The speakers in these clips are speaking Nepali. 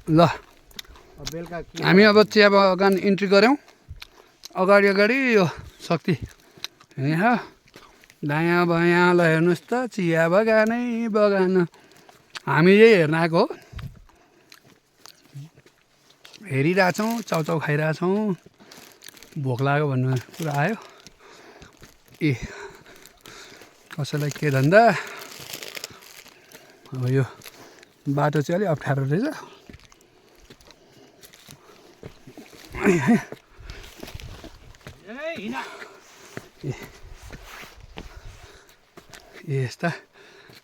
ल हामी अब चिया बगान इन्ट्री गऱ्यौँ। अगाडि अगाडि यो शक्ति यहाँ दायाँ बायाँ ल हेर्नुहोस् त चिया बगानै बगान। हामी यही हेर्न आएको हो, हेरिरहेछौँ, चाउचाउ खाइरहेछौँ। भोक लाग्यो भन्ने कुरा आयो। ए कसैलाई के धन्दा। अब यो बाटो चाहिँ अलिक अप्ठ्यारो रहेछ। यस्ता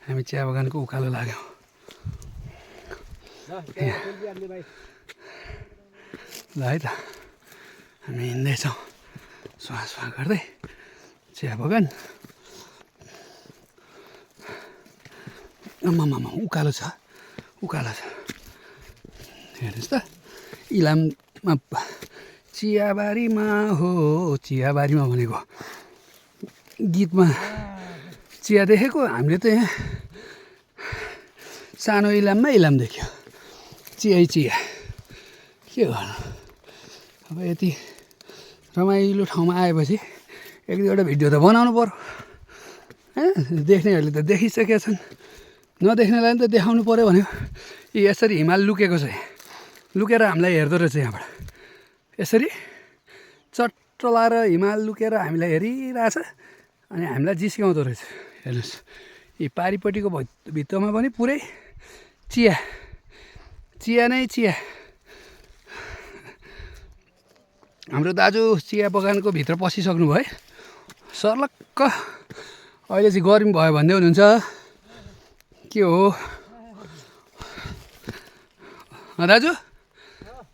हामी चिया बगानको उकालो लाग्यौँ। ल है त हामी हिँड्दैछौँ स्वास गर्दै चिया बगान। आमामामा उकालो छ, उकालो छ हेर्नुहोस् त। इलाममा चियाबारीमा हो, चियाबारीमा भनेको गीतमा चिया देखेको। हामीले त यहाँ सानो इलाममा इलाम देख्यो, चिया चिया के गर्नु। अब यति रमाइलो ठाउँमा आएपछि एक दुईवटा भिडियो त बनाउनु पर्यो होइन। देख्नेहरूले त देखिसकेका छन्, नदेख्नेलाई त देखाउनु पऱ्यो भन्यो। यसरी हिमाल लुकेको छ, लुकेर हामीलाई हेर्दो रहेछ यहाँबाट। यसरी चट्ट लाएर हिमाल लुकेर हामीलाई हेरिरहेछ अनि हामीलाई जिस्काउँदो रहेछ। हेर्नुहोस् यी पारिपट्टिको भित्तामा पनि पुरै चिया, चिया नै चिया। हाम्रो दाजु चिया बगानको भित्र पसिसक्नु भयो है, सर्लक्क। अहिले चाहिँ गर्मी भयो भन्दै हुनुहुन्छ, के हो दाजु?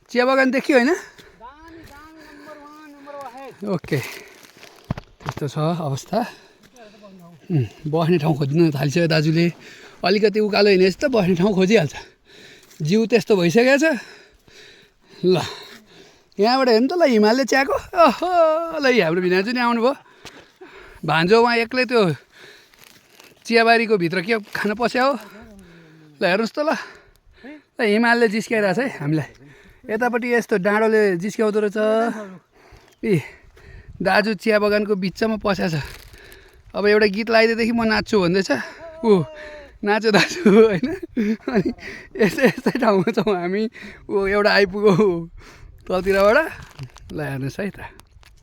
चिया बगान देखियो होइन? ओके, त्यस्तो छ अवस्था। बस्ने ठाउँ खोज्न थालिसक्यो दाजुले। अलिकति उकालो हिँडेपछि त बस्ने ठाउँ खोजिहाल्छ, जिउ त्यस्तो भइसकेको छ। ल यहाँबाट हेर्नु त ल हिमालले च्याएको। ओहो ल हाम्रो भिनाजु नि आउनुभयो। भान्जो उहाँ एक्लै त्यो चियाबारीको भित्र के खान पस्या हो। ल हेर्नुहोस् त ल हिमालले जिस्काइरहेछ है हामीलाई। यतापट्टि यस्तो डाँडोले जिस्क्याउँदो रहेछ। ए दाजु चिया बगानको बिचमा पस्या छ। अब एउटा गीत लगाइदिएदेखि म नाच्छु भन्दैछ ऊ। नाच्यो दाजु होइन। अनि यस्तै ठाउँमा छौँ हामी। ऊ एउटा आइपुग्यो तलतिरबाट। ल हेर्नुहोस् है त।